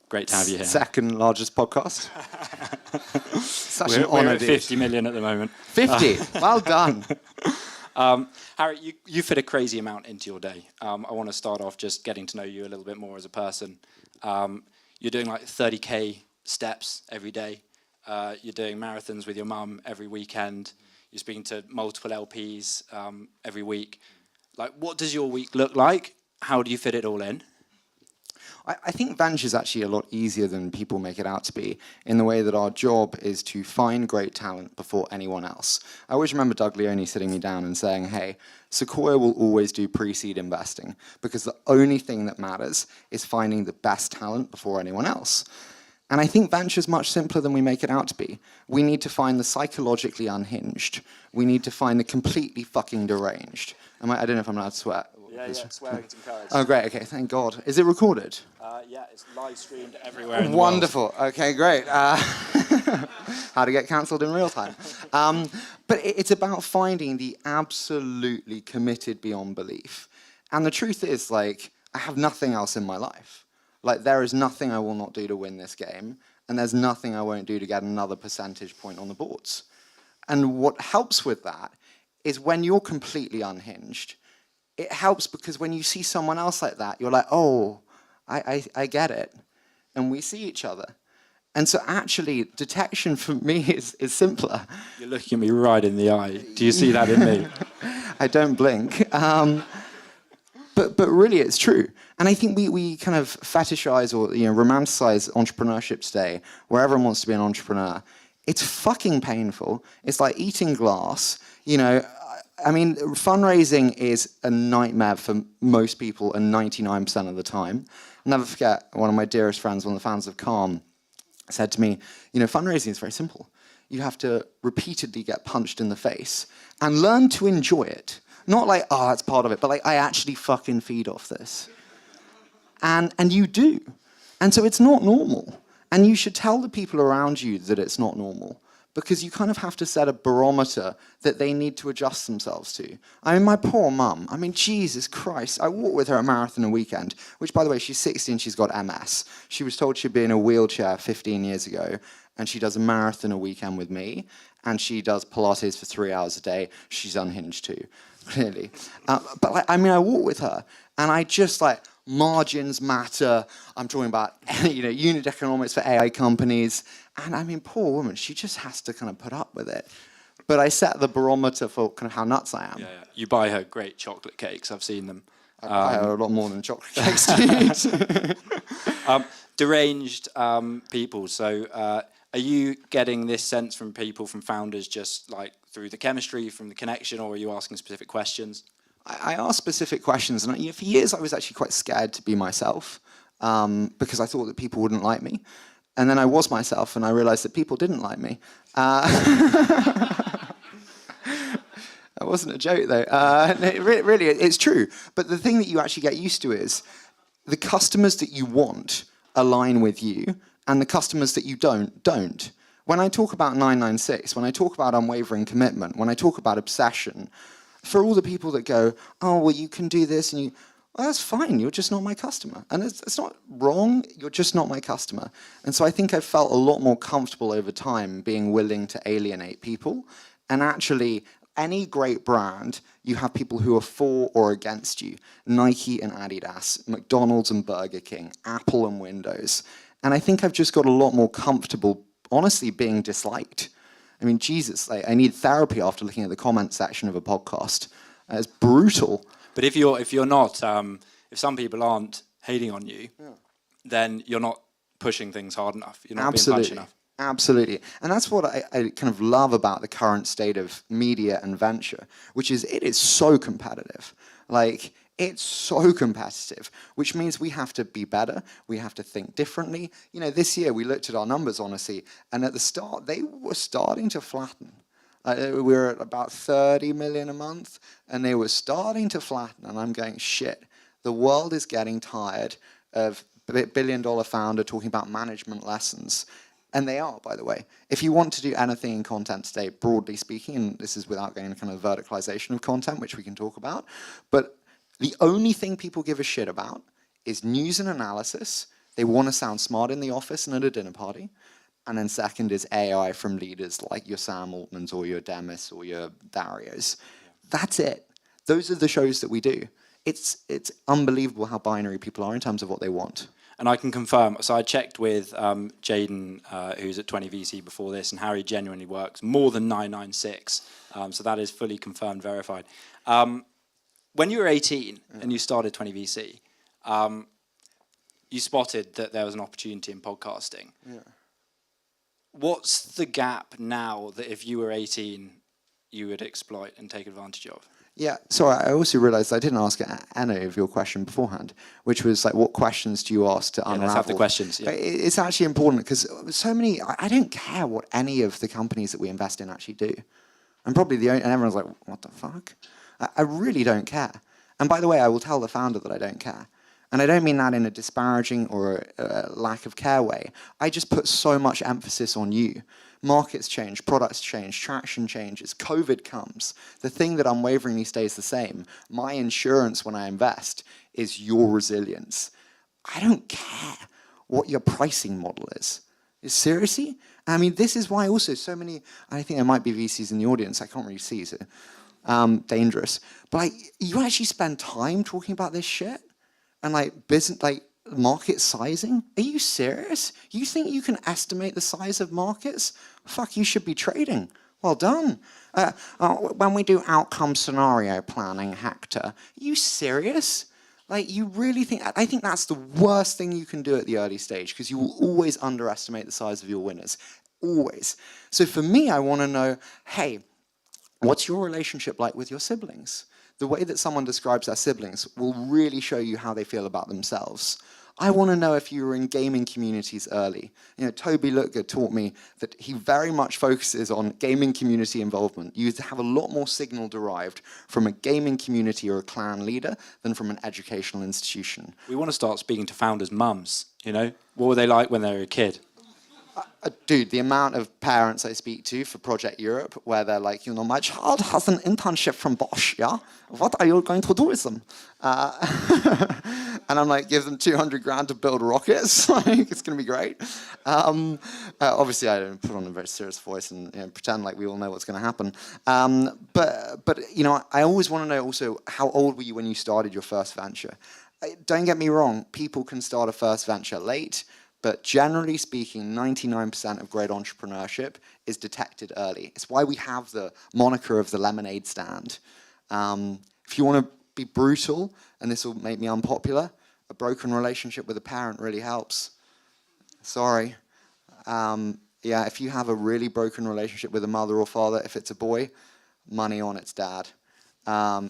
Great to have you here. Second largest podcast. Such an We're honour, at 50 million at the moment. 50. Well done. Harry, you fit a crazy amount into your day. I want to start off just getting to know you a little bit more as a person. You're doing like 30K steps every day. You're doing marathons with your mum every weekend. You're speaking to multiple LPs every week. Like, what does your week look like? How do you fit it all in? I think venture is actually a lot easier than people make it out to be, in the way that our job is to find great talent before anyone else. I always remember Doug Leone sitting me down and saying, hey, Sequoia will always do pre-seed investing because the only thing that matters is finding the best talent before anyone else. And I think venture is much simpler than we make it out to be. We need to find the psychologically unhinged. We need to find the completely fucking deranged. I don't know if I'm allowed to swear. Yeah, swearing's encouraged. Oh, great, okay, thank God. Is it recorded? Yeah, it's live streamed everywhere in the Wonderful, okay, great. How to get cancelled in real time. But it's about finding the absolutely committed beyond belief. And the truth is, like, I have nothing else in my life. Like, there is nothing I will not do to win this game, and there's nothing I won't do to get another percentage point on the boards. And what helps with that is when you're completely unhinged, it helps because when you see someone else like that, you're like, oh, I get it. And we see each other. And so actually, detection for me is simpler. You're looking at me right in the eye. Do you see that in me? I don't blink. But really, it's true. And I think we kind of fetishize or romanticize entrepreneurship today, where everyone wants to be an entrepreneur. It's fucking painful. It's like eating glass. I mean, fundraising is a nightmare for most people and 99% of the time. I'll never forget, one of my dearest friends, one of the founders of Calm, said to me, fundraising is very simple. You have to repeatedly get punched in the face and learn to enjoy it. Not like, oh, that's part of it, but like, I actually fucking feed off this. And you do. And so it's not normal. And you should tell the people around you that it's not normal, because you kind of have to set a barometer that they need to adjust themselves to. I mean, my poor mum, Jesus Christ, I walked with her a marathon a weekend, which, by the way, she's 60 and she's got MS. She was told she'd be in a wheelchair 15 years ago, and she does a marathon a weekend with me, and she does Pilates for 3 hours a day. She's unhinged too, clearly. But I walk with her, and I just margins matter. I'm talking about unit economics for AI companies. And poor woman, she just has to kind of put up with it. But I set the barometer for kind of how nuts I am. Yeah. You buy her great chocolate cakes. I've seen them. I buy her a lot more than chocolate cakes to eat. Deranged people. So are you getting this sense from people, from founders, just like through the chemistry, from the connection, or are you asking specific questions? I ask specific questions. And for years, I was actually quite scared to be myself because I thought that people wouldn't like me. And then I was myself, and I realized that people didn't like me. That wasn't a joke, though. Really, it's true. But the thing that you actually get used to is the customers that you want align with you, and the customers that you don't. When I talk about 996, when I talk about unwavering commitment, when I talk about obsession, for all the people that go, oh, well, you can do this, and you... Well, that's fine, you're just not my customer. And it's not wrong, you're just not my customer. And so I think I've felt a lot more comfortable over time being willing to alienate people. And actually, any great brand, you have people who are for or against you. Nike and Adidas, McDonald's and Burger King, Apple and Windows. And I think I've just got a lot more comfortable, honestly, being disliked. Jesus, I need therapy after looking at the comment section of a podcast. It's brutal. But if you're not, if some people aren't hating on you, then you're not pushing things hard enough. You're not being punchy enough. Absolutely. And that's what I kind of love about the current state of media and venture, which is it is so competitive. It's so competitive, which means we have to be better. We have to think differently. This year we looked at our numbers, honestly, and at the start, they were starting to flatten. We were at about 30 million a month, and they were starting to flatten. And I'm going, shit, the world is getting tired of a billion-dollar founder talking about management lessons. And they are, by the way. If you want to do anything in content today, broadly speaking, and this is without going into kind of verticalization of content, which we can talk about, but the only thing people give a shit about is news and analysis, They want to sound smart in the office and at a dinner party. And then second is AI from leaders like your Sam Altmans or your Demis or your Darius. That's it. Those are the shows that we do. It's unbelievable how binary people are in terms of what they want. And I can confirm, so I checked with Jaden, who's at 20VC before this, and Harry genuinely works more than 996. So that is fully confirmed, verified. When you were 18 and you started 20VC, you spotted that there was an opportunity in podcasting. Yeah. What's the gap now that if you were 18, you would exploit and take advantage of? Yeah, so I also realised I didn't ask any of your question beforehand, which was like, what questions do you ask to unravel? Let's have the questions. Yeah. It's actually important because so many, I don't care what any of the companies that we invest in actually do. I'm probably the only, and everyone's like, what the fuck? I really don't care. And by the way, I will tell the founder that I don't care. And I don't mean that in a disparaging or a lack of care way. I just put so much emphasis on you. Markets change, products change, traction changes, COVID comes. The thing that unwaveringly stays the same, my insurance when I invest, is your resilience. I don't care what your pricing model is. Seriously? I mean, this is why also so many, I think there might be VCs in the audience, I can't really see, so dangerous. But like, you actually spend time talking about this shit? And like business, like market sizing? Are you serious? You think you can estimate the size of markets? Fuck, you should be trading. Well done. When we do outcome scenario planning, Hector, are you serious? Like, you really think, I think that's the worst thing you can do at the early stage, because you will always underestimate the size of your winners. Always. So for me, I want to know, hey, what's your relationship like with your siblings? The way that someone describes their siblings will really show you how they feel about themselves. I want to know if you were in gaming communities early. You know, Toby Lutger taught me that he very much focuses on gaming community involvement. You have a lot more signal derived from a gaming community or a clan leader than from an educational institution. We want to start speaking to founders' mums, you know? What were they like when they were a kid? Dude, the amount of parents I speak to for Project Europe where they're like, you know, my child has an internship from Bosch, yeah? What are you going to do with them? And I'm like, give them 200 grand to build rockets. Like, it's going to be great. Obviously, I don't put on a very serious voice and pretend like we all know what's going to happen. But you know, I always want to know also, how old were you when you started your first venture? Don't get me wrong, people can start a first venture late. But generally speaking, 99% of great entrepreneurship is detected early. It's why we have the moniker of the lemonade stand. If you want to be brutal, and this will make me unpopular, a broken relationship with a parent really helps. Sorry. Yeah, if you have a really broken relationship with a mother or father, if it's a boy, money on its dad.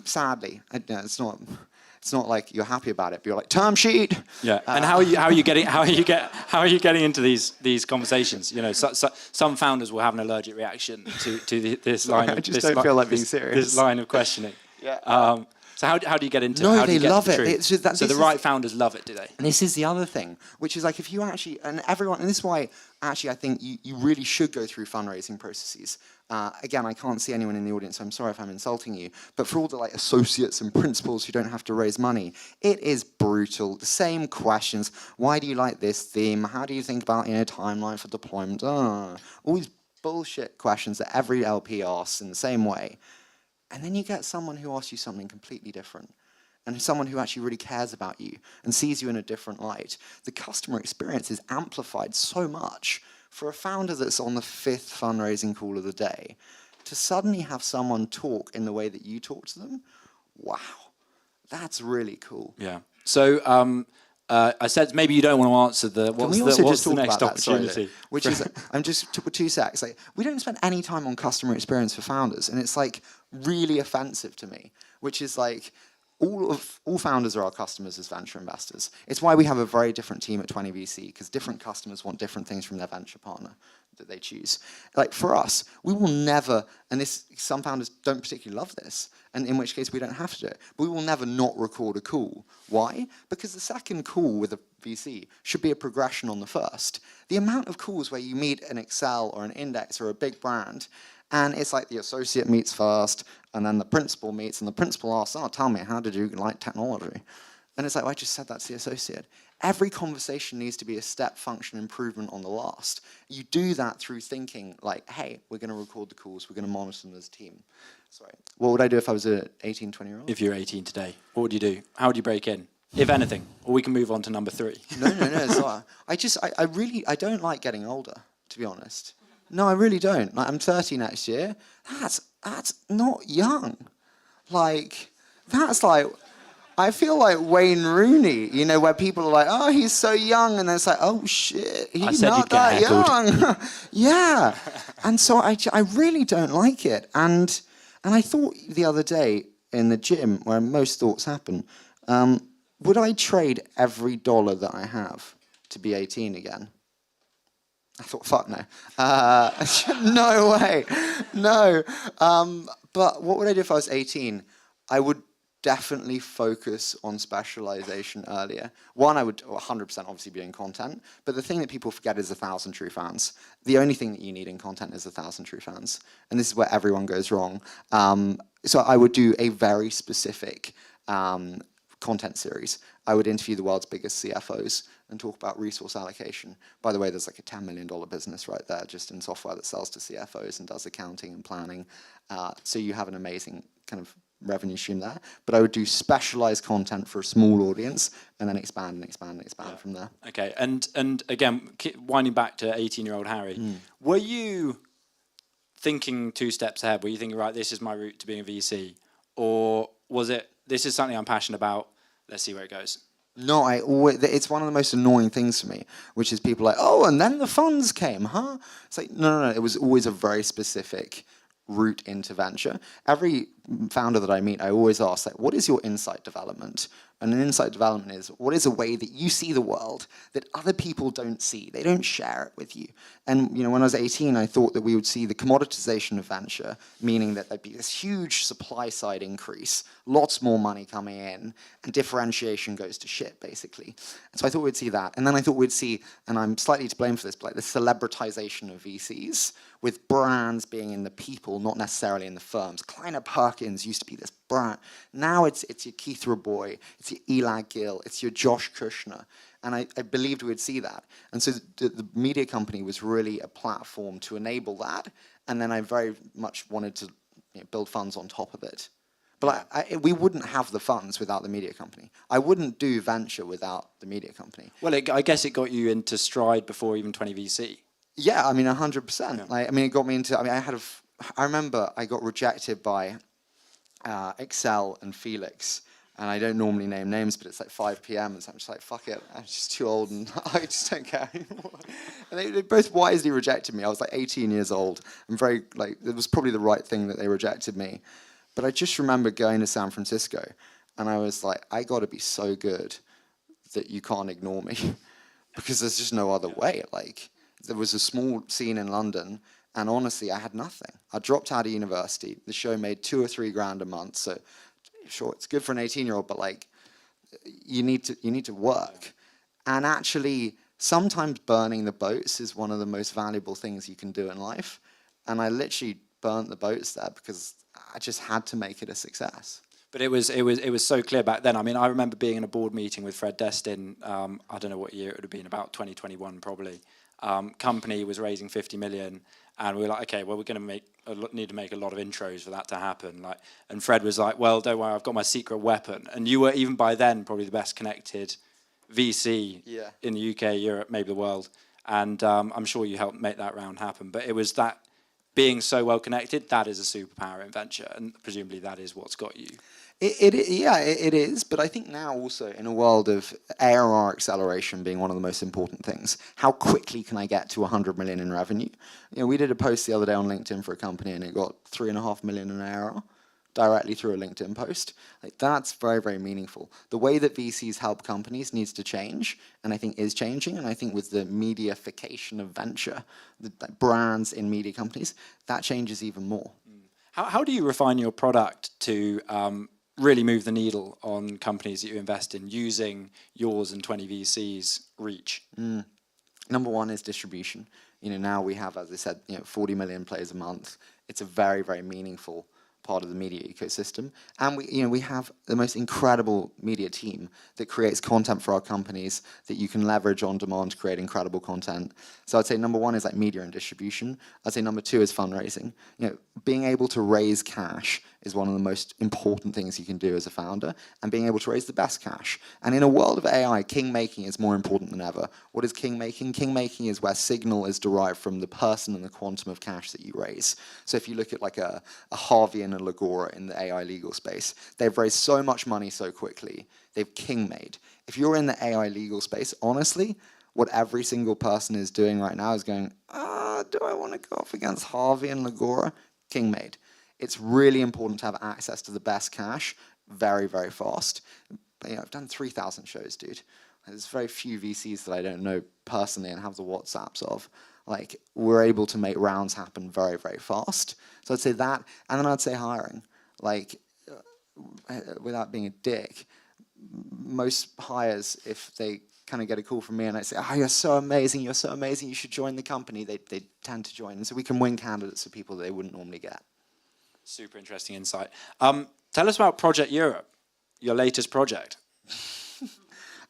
Sadly, it's not like you're happy about it, but you're like, term sheet. Yeah. And how are you getting into these conversations? You know, some founders will have an allergic reaction to this line. I just don't feel like being serious. This line of questioning. Yeah. So how do you get into it? No, How do you they get love to the it. truth? It's just that so the right founders love it, do they? And this is the other thing, which is like, if you actually, and everyone, and this is why actually I think you really should go through fundraising processes. Again, I can't see anyone in the audience, so I'm sorry if I'm insulting you, but for all the like associates and principals who don't have to raise money, it is brutal. The same questions. Why do you like this theme? How do you think about, timeline for deployment? All these bullshit questions that every LP asks in the same way. And then you get someone who asks you something completely different. And someone who actually really cares about you and sees you in a different light. The customer experience is amplified so much. For a founder that's on the 5th fundraising call of the day, to suddenly have someone talk in the way that you talk to them, wow, that's really cool. Yeah. So I said maybe you don't want to answer what's the next opportunity? Which is, I'm just 2 secs. Like, we don't spend any time on customer experience for founders, and it's like really offensive to me. Which is like, all founders are our customers as venture investors. It's why we have a very different team at 20VC, because different customers want different things from their venture partner that they choose. Like, for us, we will never, and some founders don't particularly love this, and in which case we don't have to do it, but we will never not record a call. Why? Because the second call with a VC should be a progression on the first. The amount of calls where you meet an Excel or an Index or a big brand, and it's like the associate meets first, and then the principal meets, and the principal asks, oh, tell me, how did you like technology? And it's like, well, I just said that to the associate. Every conversation needs to be a step function improvement on the last. You do that through thinking like, hey, we're going to record the calls, we're going to monitor them as a team. Sorry. What would I do if I was an 18, 20-year-old? If you're 18 today, what would you do? How would you break in, if anything? Or we can move on to number 3. No, it's not. I don't like getting older, to be honest. No, I really don't. Like, I'm 30 next year. That's not young. Like, that's like, I feel like Wayne Rooney, you know, where people are like, oh, he's so young, and then it's like, oh shit, he's not that young. Yeah. And so I really don't like it. And I thought the other day in the gym, where most thoughts happen, would I trade every dollar that I have to be 18 again? I thought, fuck no. No way. No. But what would I do if I was 18? I would definitely focus on specialization earlier. One, I would 100% obviously be in content, but the thing that people forget is 1,000 true fans. The only thing that you need in content is 1,000 true fans, and this is where everyone goes wrong. So I would do a very specific content series. I would interview the world's biggest CFOs and talk about resource allocation. By the way, there's like a $10 million business right there just in software that sells to CFOs and does accounting and planning. So you have an amazing kind of revenue stream there. But I would do specialized content for a small audience and then expand and expand and expand from there. Okay, and again, winding back to 18-year-old Harry, were you thinking 2 steps ahead? Were you thinking, right, this is my route to being a VC? Or was it, this is something I'm passionate about, let's see where it goes? No, it's one of the most annoying things for me, which is people like, oh, and then the funds came, huh? It's like, no, it was always a very specific route into venture. Every founder that I meet, I always ask, like, what is your insight development? And an insight development is, what is a way that you see the world that other people don't see? They don't share it with you. And, you know, when I was 18, I thought that we would see the commoditization of venture, meaning that there'd be this huge supply side increase, lots more money coming in, and differentiation goes to shit, basically. And so I thought we'd see that. And then I thought we'd see, and I'm slightly to blame for this, but like the celebritization of VCs, with brands being in the people, not necessarily in the firms. Kleiner Perkins used to be this brand. Now it's your Keith Raboy, it's your Eli Gill, it's your Josh Kushner. And I believed we would see that. And so the media company was really a platform to enable that. And then I very much wanted to build funds on top of it. But we wouldn't have the funds without the media company. I wouldn't do venture without the media company. Well, I guess it got you into Stride before even 20VC. Yeah, I mean, 100%. Yeah. Like, I mean, it got me into, I remember I got rejected by Excel and Felix, and I don't normally name names, but it's like 5 p.m. and so I'm just like, fuck it, I'm just too old and I just don't care anymore. And they both wisely rejected me. I was like 18 years old. I'm very, like, it was probably the right thing that they rejected me. But I just remember going to San Francisco, and I was like, I got to be so good that you can't ignore me, because there's just no other way. Like, there was a small scene in London, and honestly, I had nothing. I dropped out of university. The show made $2 or $3 grand a month, so sure, it's good for an 18-year-old, but like, you need to work. And actually, sometimes burning the boats is one of the most valuable things you can do in life. And I literally burnt the boats there because I just had to make it a success. But it was so clear back then. I mean, I remember being in a board meeting with Fred Destin. I don't know what year it would have been, about 2021 probably. Company was raising 50 million, and we were like, okay, well, we're going to need to make a lot of intros for that to happen. Like, and Fred was like, well, don't worry, I've got my secret weapon. And you were, even by then, probably the best connected VC in the UK, Europe, maybe the world. And I'm sure you helped make that round happen. But it was that being so well connected, that is a superpower in venture, and presumably that is what's got you. It is, but I think now also in a world of ARR acceleration being one of the most important things, how quickly can I get to 100 million in revenue? You know, we did a post the other day on LinkedIn for a company, and it got 3.5 million in ARR directly through a LinkedIn post. Like, that's very, very meaningful. The way that VCs help companies needs to change, and I think is changing. And I think with the mediafication of venture, the brands in media companies, that changes even more. How do you refine your product to really move the needle on companies that you invest in, using yours and 20 VCs' reach? Number one is distribution. You know, now we have, as I said, 40 million plays a month. It's a very, very meaningful part of the media ecosystem. And we have the most incredible media team that creates content for our companies that you can leverage on demand to create incredible content. So I'd say number one is like media and distribution. I'd say number two is fundraising. Being able to raise cash is one of the most important things you can do as a founder, and being able to raise the best cash. And in a world of AI, king-making is more important than ever. What is king-making? King-making is where signal is derived from the person and the quantum of cash that you raise. So if you look at like a Harvey and a Legora in the AI legal space, they've raised so much money so quickly, they've king-made. If you're in the AI legal space, honestly, what every single person is doing right now is going, do I want to go off against Harvey and Legora? King-made. It's really important to have access to the best cash very, very fast. But, I've done 3,000 shows, dude. There's very few VCs that I don't know personally and have the WhatsApps of. Like, we're able to make rounds happen very, very fast. So I'd say that, and then I'd say hiring. Like, without being a dick, most hires, if they kind of get a call from me and I say, you're so amazing, you should join the company, they tend to join. And so we can win candidates for people that they wouldn't normally get. Super interesting insight. Tell us about Project Europe, your latest project.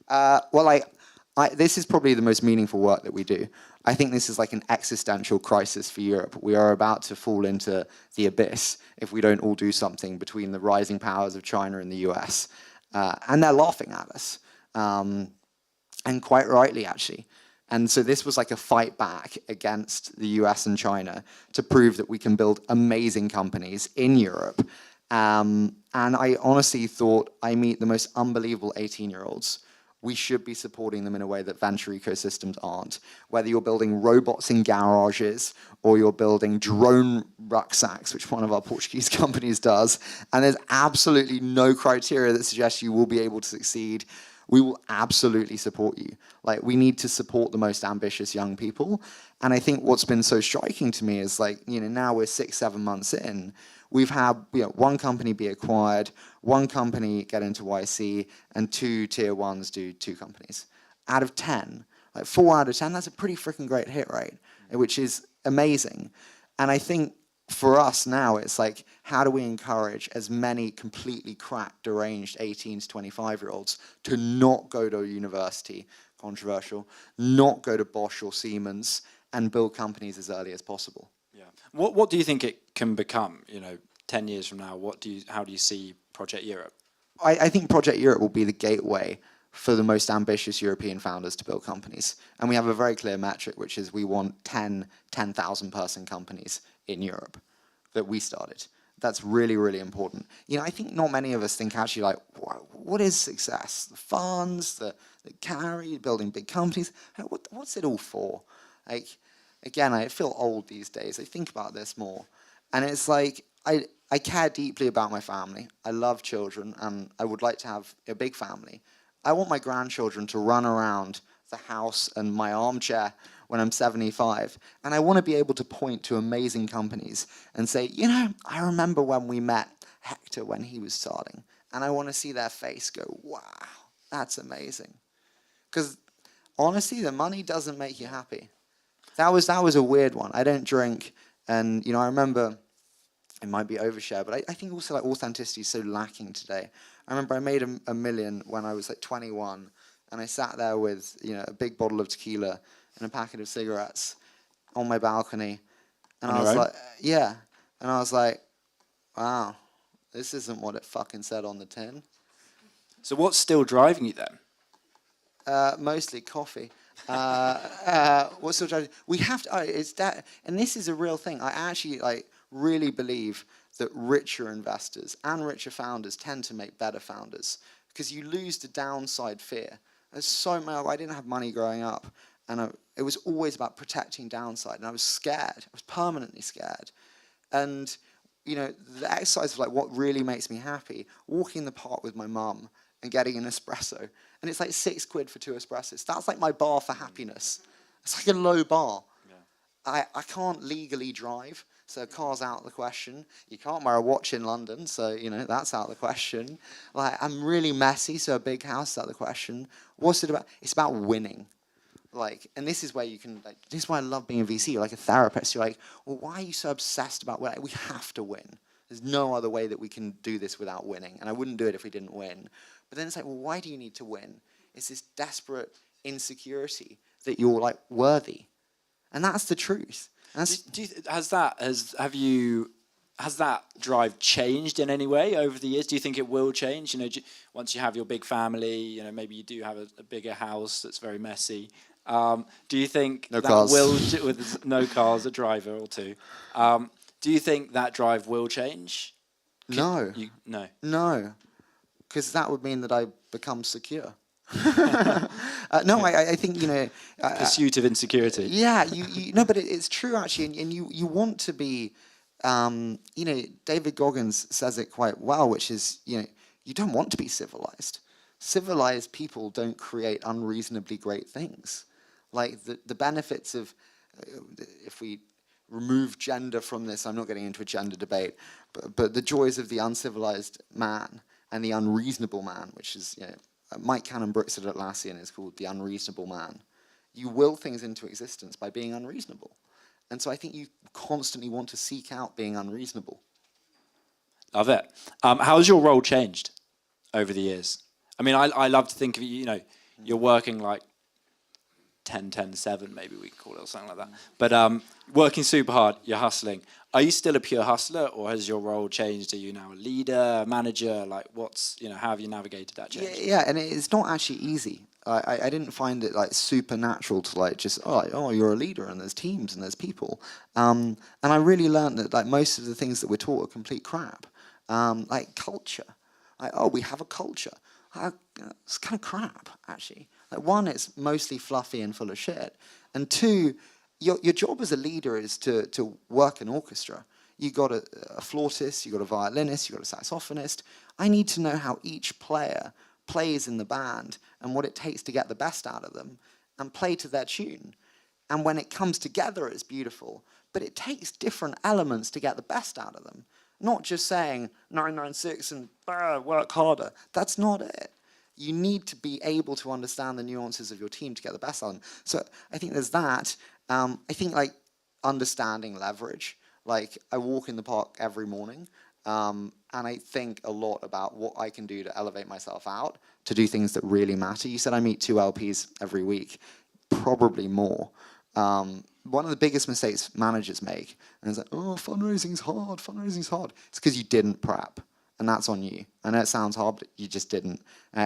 This is probably the most meaningful work that we do. I think this is like an existential crisis for Europe. We are about to fall into the abyss if we don't all do something between the rising powers of China and the US. And they're laughing at us. And quite rightly, actually. And so this was like a fight back against the US and China to prove that we can build amazing companies in Europe. And I honestly thought, I meet the most unbelievable 18-year-olds. We should be supporting them in a way that venture ecosystems aren't. Whether you're building robots in garages or you're building drone rucksacks, which one of our Portuguese companies does, and there's absolutely no criteria that suggests you will be able to succeed, we will absolutely support you. Like, we need to support the most ambitious young people. And I think what's been so striking to me is now we're 6-7 months in, we've had one company be acquired, one company get into YC, and 2 tier ones do 2 companies. Out of 10, like 4 out of 10, that's a pretty freaking great hit rate, which is amazing. And I think for us now, it's like, how do we encourage as many completely cracked, deranged 18 to 25-year-olds to not go to university, controversial, not go to Bosch or Siemens, and build companies as early as possible? Yeah. What do you think it can become, 10 years from now? How do you see Project Europe? I think Project Europe will be the gateway for the most ambitious European founders to build companies. And we have a very clear metric, which is we want 10,000 person companies in Europe that we started. That's really, really important. I think not many of us think actually like, what is success? The funds, the carry, building big companies. What's it all for? Like, again, I feel old these days. I think about this more. And it's like, I care deeply about my family. I love children, and I would like to have a big family. I want my grandchildren to run around the house and my armchair when I'm 75. And I want to be able to point to amazing companies and say, I remember when we met Hector when he was starting. And I want to see their face go, wow, that's amazing. Because honestly, the money doesn't make you happy. That was a weird one. I don't drink. And, I remember, it might be overshare, but I think also like authenticity is so lacking today. I remember I made a million when I was like 21, and I sat there with a big bottle of tequila and a packet of cigarettes on my balcony, and I was like, yeah, and I was like, wow, this isn't what it fucking said on the tin. So what's still driving you then? Mostly coffee. What's still driving? We have to. It's that, and this is a real thing. I actually really believe that richer investors and richer founders tend to make better founders, because you lose the downside fear. There's so much. I didn't have money growing up, and it was always about protecting downside, and I was scared. I was permanently scared. And the exercise of what really makes me happy, walking in the park with my mum and getting an espresso, and it's like £6 for 2 espressos. That's like my bar for happiness. It's like a low bar. Yeah. I can't legally drive, so a car's out of the question. You can't wear a watch in London, so that's out of the question. I'm really messy, so a big house is out of the question. What's it about? It's about winning. And this is where you can. This is why I love being a VC. You're like a therapist. You're like, well, why are you so obsessed about winning? We have to win. There's no other way that we can do this without winning. And I wouldn't do it if we didn't win. But then it's like, well, why do you need to win? It's this desperate insecurity that you're like worthy. And that's the truth. Has that drive changed in any way over the years? Do you think it will change? You know, once you have your big family, you know, maybe you do have a bigger house that's very messy. Do you think no that cars. with no cars, a driver or two? Do you think that drive will change? No. No. Because that would mean that I become secure. I think, you know... Pursuit of insecurity. Yeah, no, but it's true, actually. And you want to be... you know, David Goggins says it quite well, which is, you know, you don't want to be civilized. Civilized people don't create unreasonably great things. Like the benefits of, if we remove gender from this, I'm not getting into a gender debate, but the joys of the uncivilized man and the unreasonable man, which is, you know, Mike Cannon-Brookes at Atlassian is called the unreasonable man. You will things into existence by being unreasonable. And so I think you constantly want to seek out being unreasonable. Love it. How's your role changed over the years? I mean, I love to think of you know, you're working like 10-10-7, maybe we could call it, or something like that. But working super hard, you're hustling. Are you still a pure hustler, or has your role changed? Are you now a leader, a manager? Like, you know, how have you navigated that change? Yeah, and it's not actually easy. I didn't find it like supernatural to like just you're a leader and there's teams and there's people, and I really learned that like most of the things that we're taught are complete crap, like culture, like we have a culture, it's kind of crap actually. Like one, it's mostly fluffy and full of shit, and two, your job as a leader is to work an orchestra. You got a flautist, you got a violinist, you got a saxophonist. I need to know how each player plays in the band and what it takes to get the best out of them and play to their tune. And when it comes together, it's beautiful, but it takes different elements to get the best out of them. Not just saying 996 and work harder. That's not it. You need to be able to understand the nuances of your team to get the best out of them. So I think there's that. I think like understanding leverage. Like I walk in the park every morning, and I think a lot about what I can do to elevate myself out, to do things that really matter. You said I meet 2 LPs every week, probably more. One of the biggest mistakes managers make, and it's like, fundraising's hard. It's because you didn't prep, and that's on you. I know it sounds hard, but you just didn't.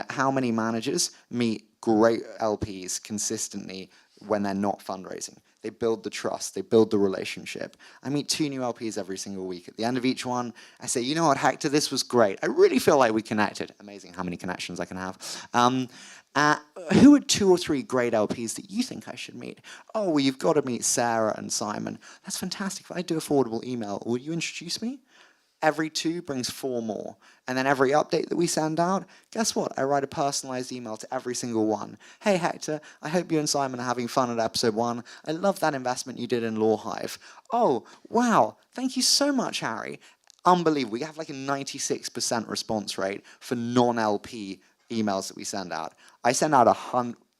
How many managers meet great LPs consistently when they're not fundraising? They build the trust, they build the relationship. I meet 2 new LPs every single week. At the end of each one, I say, you know what, Hector, this was great. I really feel like we connected. Amazing how many connections I can have. Who are 2 or 3 great LPs that you think I should meet? Oh, well, you've got to meet Sarah and Simon. That's fantastic. If I do a forwardable email, will you introduce me? Every 2 brings 4 more. And then every update that we send out, guess what? I write a personalized email to every single one. Hey, Hector, I hope you and Simon are having fun at episode 1. I love that investment you did in Lawhive. Oh, wow. Thank you so much, Harry. Unbelievable. We have like a 96% response rate for non-LP emails that we send out. I sent out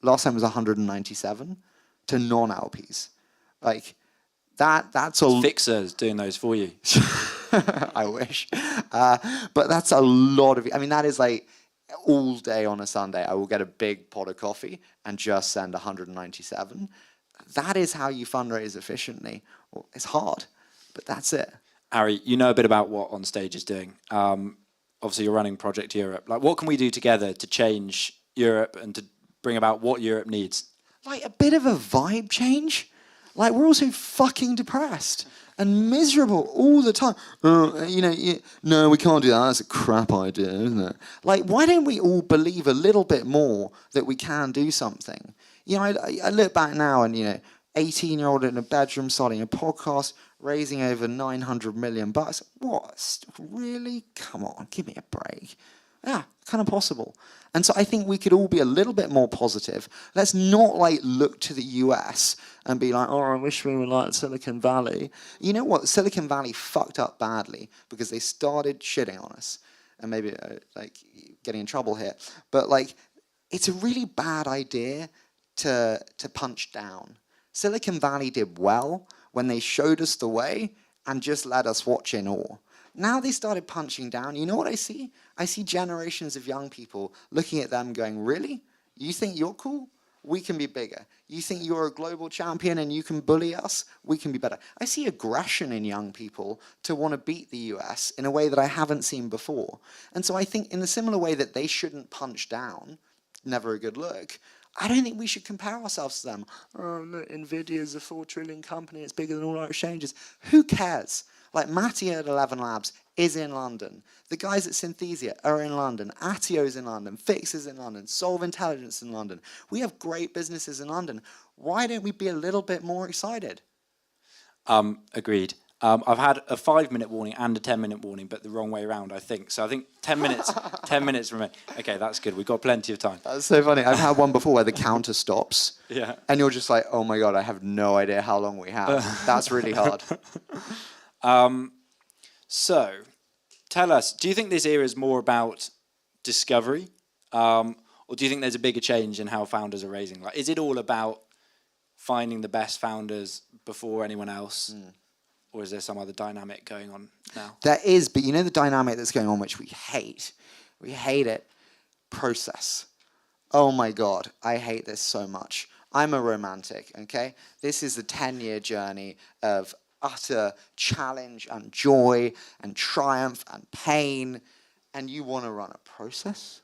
last time was 197 to non-LPs. Like, that's a... Fixers doing those for you. I wish. But that's a lot of... I mean, that is like all day on a Sunday. I will get a big pot of coffee and just send 197. That is how you fundraise efficiently. Well, it's hard, but that's it. Harry, you know a bit about what Onstage is doing. Obviously, you're running Project Europe. Like, what can we do together to change Europe and to bring about what Europe needs? Like a bit of a vibe change. Like, we're also fucking depressed and miserable all the time. No, we can't do that. That's a crap idea, isn't it? Like, why don't we all believe a little bit more that we can do something? You know, I look back now and, 18-year-old in a bedroom starting a podcast, raising over $900 million. What? Really? Come on, give me a break. Yeah, kind of possible. And so I think we could all be a little bit more positive. Let's not look to the US and be like, I wish we were like Silicon Valley. You know what? Silicon Valley fucked up badly because they started shitting on us. And maybe getting in trouble here. But it's a really bad idea to punch down. Silicon Valley did well when they showed us the way and just let us watch in awe. Now they started punching down. You know what I see? I see generations of young people looking at them going, really? You think you're cool? We can be bigger. You think you're a global champion and you can bully us? We can be better. I see aggression in young people to want to beat the US in a way that I haven't seen before. And so I think in the similar way that they shouldn't punch down, never a good look, I don't think we should compare ourselves to them. Oh, look, Nvidia is a 4 trillion company. It's bigger than all our exchanges. Who cares? Like Matty at 11 Labs is in London. The guys at Synthesia are in London. Attio's in London. Fix is in London. Solve Intelligence in London. We have great businesses in London. Why don't we be a little bit more excited? Agreed. I've had a 5-minute warning and a 10-minute warning, but the wrong way around, I think. So I think 10 minutes, 10 minutes remain. Okay, that's good. We've got plenty of time. That's so funny. I've had one before where the counter stops. Yeah. And you're just like, oh my God, I have no idea how long we have. That's really hard. So, tell us, do you think this era is more about discovery? Or do you think there's a bigger change in how founders are raising? Like, is it all about finding the best founders before anyone else? Or is there some other dynamic going on now? There is, but you know the dynamic that's going on, which we hate? We hate it. Process. Oh my God, I hate this so much. I'm a romantic, okay? This is the 10-year journey of utter challenge and joy and triumph and pain, and you want to run a process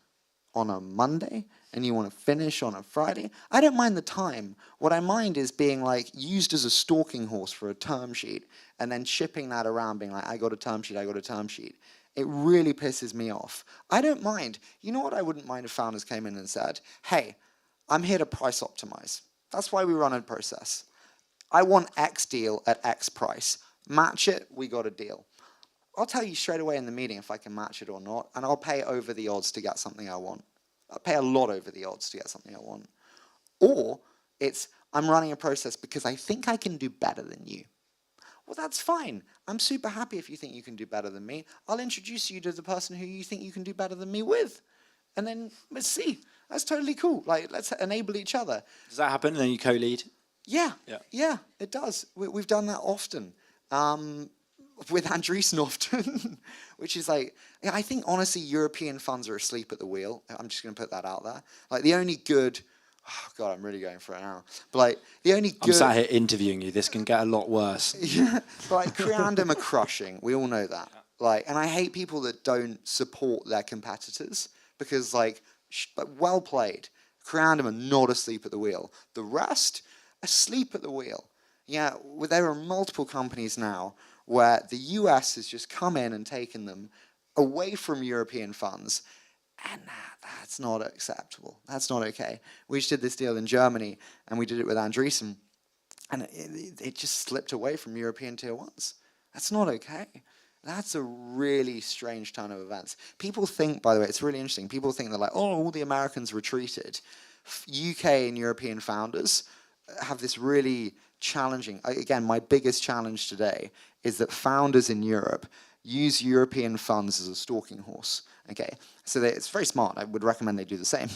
on a Monday and you want to finish on a Friday. I don't mind the time. What I mind is being like used as a stalking horse for a term sheet and then shipping that around being like, I got a term sheet, I got a term sheet. It really pisses me off. I don't mind. You know what I wouldn't mind if founders came in and said, hey, I'm here to price optimize. That's why we run a process. I want X deal at X price. Match it, we got a deal. I'll tell you straight away in the meeting if I can match it or not, and I'll pay over the odds to get something I want. I'll pay a lot over the odds to get something I want. Or it's, I'm running a process because I think I can do better than you. Well, that's fine. I'm super happy if you think you can do better than me. I'll introduce you to the person who you think you can do better than me with. And then let's see. That's totally cool. Like, let's enable each other. Does that happen and then you co-lead? Yeah, it does. We've done that often. With Andreessen often, which is like, yeah, I think honestly European funds are asleep at the wheel. I'm just going to put that out there. Like the only good, oh God, I'm really going for it now. But like the only good. I'm sat here interviewing you. This can get a lot worse. Yeah, but like Creandum are crushing. We all know that. Like, and I hate people that don't support their competitors because like, well played. Creandum are not asleep at the wheel. The rest, asleep at the wheel. Yeah, there are multiple companies now where the US has just come in and taken them away from European funds, and that's not acceptable. That's not okay. We just did this deal in Germany, and we did it with Andreessen, and it just slipped away from European tier ones. That's not okay. That's a really strange turn of events. People think, by the way, it's really interesting, people think they're like, oh, all the Americans retreated. UK and European founders have this really challenging, again, my biggest challenge today is that founders in Europe use European funds as a stalking horse, okay? So it's very smart. I would recommend they do the same,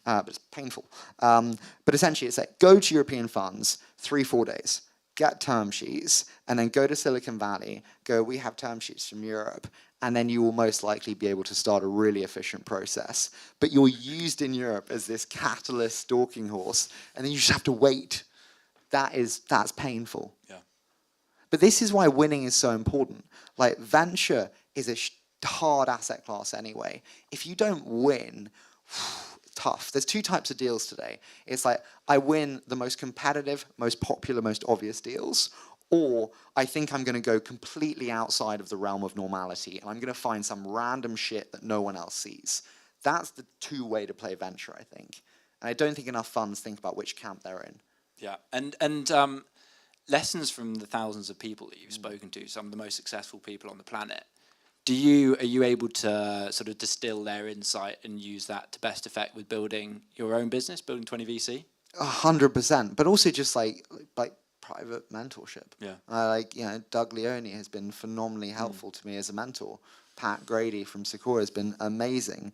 but it's painful. But essentially it's like, go to European funds 3-4 days, get term sheets, and then go to Silicon Valley, go, we have term sheets from Europe, and then you will most likely be able to start a really efficient process. But you're used in Europe as this catalyst stalking horse, and then you just have to wait. That's painful. Yeah. But this is why winning is so important. Like venture is a hard asset class anyway. If you don't win, tough. There's 2 types of deals today. It's like I win the most competitive, most popular, most obvious deals, or I think I'm going to go completely outside of the realm of normality and I'm going to find some random shit that no one else sees. That's the 2-way to play venture, I think. And I don't think enough funds think about which camp they're in. Yeah, and lessons from the thousands of people that you've spoken to, some of the most successful people on the planet. Are you able to sort of distill their insight and use that to best effect with building your own business, building 20 VC? 100%, but also just like private mentorship. Yeah. Doug Leone has been phenomenally helpful to me as a mentor. Pat Grady from Sequoia has been amazing.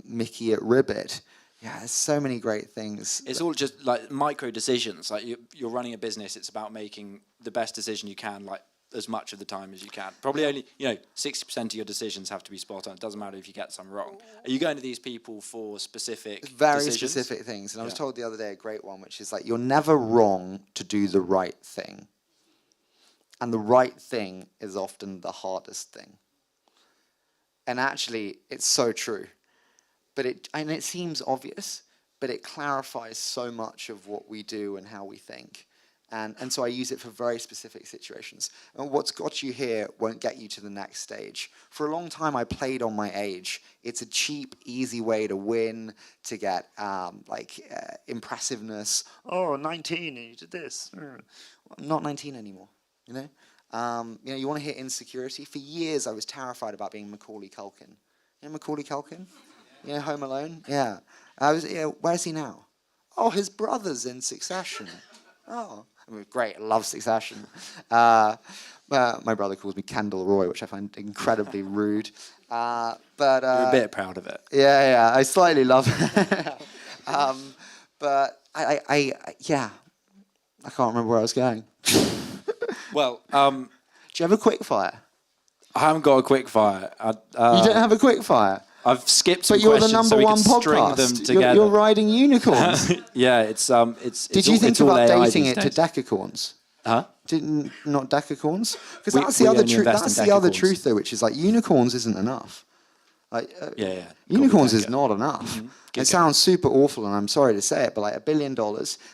Mickey at Ribbit. Yeah, there's so many great things. It's all just like micro decisions. Like you're running a business, it's about making the best decision you can, like as much of the time as you can. Probably only, 60% of your decisions have to be spot on. It doesn't matter if you get some wrong. Are you going to these people for specific Very decisions? specific things. And I was told the other day a great one, which is like, you're never wrong to do the right thing. And the right thing is often the hardest thing. And actually, it's so true. But it seems obvious, but it clarifies so much of what we do and how we think. And so I use it for very specific situations. And what's got you here won't get you to the next stage. For a long time, I played on my age. It's a cheap, easy way to win, to get impressiveness. Oh, 19, and you did this. I'm not 19 anymore, you know? You want to hit insecurity? For years, I was terrified about being Macaulay Culkin. You know Macaulay Culkin? Home Alone? Yeah. Where's he now? Oh, his brother's in Succession. Oh, great, I love Succession. My brother calls me Kendall Roy, which I find incredibly rude. But you're a bit proud of it. Yeah, I slightly love it. But I can't remember where I was going. Well, do you have a quick fire? I haven't got a quick fire. You don't have a quick fire? I've skipped some but you're the questions number so we one can string podcast. them together. You're riding unicorns. Yeah, it's Did you think of AI updating these it to days. decacorns? Huh? Not decacorns? Because We that's the other only truth. invest That's in the other decacorns. truth, though, which is like unicorns isn't enough. Yeah. Unicorns Copy is that. not enough. Good It sounds super awful, and I'm sorry to say it, but like $1 billion,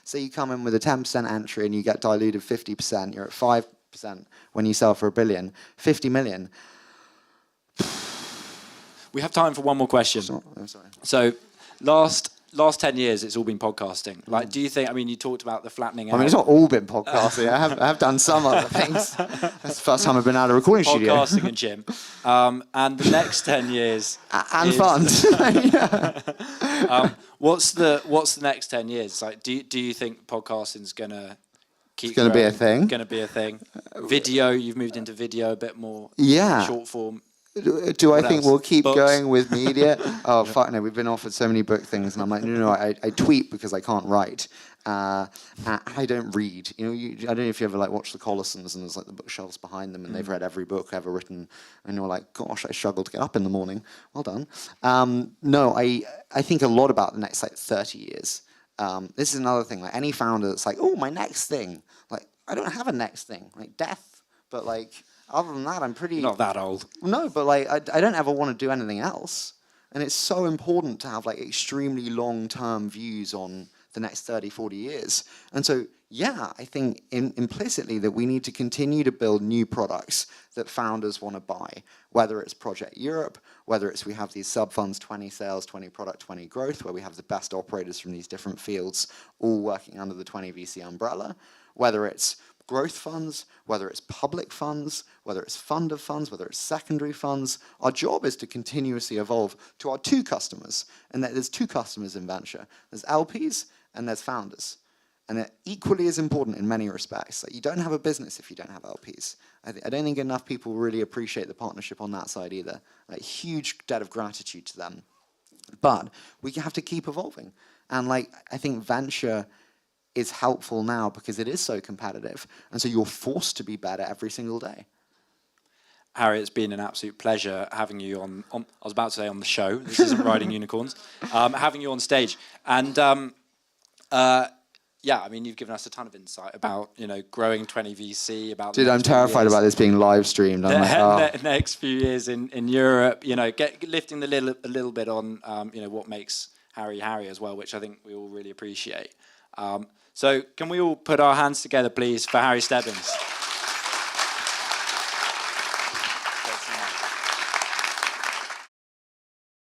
say you come in with a 10% entry and you get diluted 50%, you're at 5% when you sell for $1 billion, 50 million. We have time for one more question. I'm sorry. So, last 10 years, it's all been podcasting. Like, do you think? I mean, you talked about the flattening out. I mean, it's not all been podcasting. I have done some other things. That's the first time I've been out of a recording studio. Podcasting and gym. And the next 10 years And is, fun. what's the next 10 years? Like, do you think podcasting's gonna keep? It's gonna be a thing. Gonna be a thing. Video. You've moved into video a bit more. Yeah. Short form. Do I think else? we'll keep Books? going with media? Oh, fuck no, we've been offered so many book things, and I'm like, no, I tweet because I can't write. I don't read. I don't know if you ever like watch the Collisons and there's like the bookshelves behind them and they've read every book ever written, and you're like, gosh, I struggle to get up in the morning. Well done. No, I think a lot about the next like 30 years. This is another thing, like any founder that's like, oh, my next thing. Like, I don't have a next thing, like death, but like, other than that, I'm pretty... Not that old. No, but like, I don't ever want to do anything else. And it's so important to have like extremely long-term views on the next 30, 40 years. And so, yeah, I think implicitly that we need to continue to build new products that founders want to buy, whether it's Project Europe, whether it's we have these sub-funds, 20 sales, 20 product, 20 growth, where we have the best operators from these different fields all working under the 20 VC umbrella, whether it's growth funds, whether it's public funds, whether it's fund of funds, whether it's secondary funds. Our job is to continuously evolve to our two customers. And there's two customers in venture. There's LPs and there's founders. And they're equally as important in many respects. Like, you don't have a business if you don't have LPs. I don't think enough people really appreciate the partnership on that side either. Like, huge debt of gratitude to them. But we have to keep evolving. And like, I think venture is helpful now because it is so competitive. And so you're forced to be better every single day. Harry, it's been an absolute pleasure having you on I was about to say on the show. This isn't Riding Unicorns. Having you on stage. And yeah, I mean, you've given us a ton of insight about, growing 20 VC, about... Dude, I'm terrified about this being live streamed. I'm like, oh. Next few years in Europe, lifting the a little bit on, what makes Harry as well, which I think we all really appreciate. So can we all put our hands together, please, for Harry Stebbings?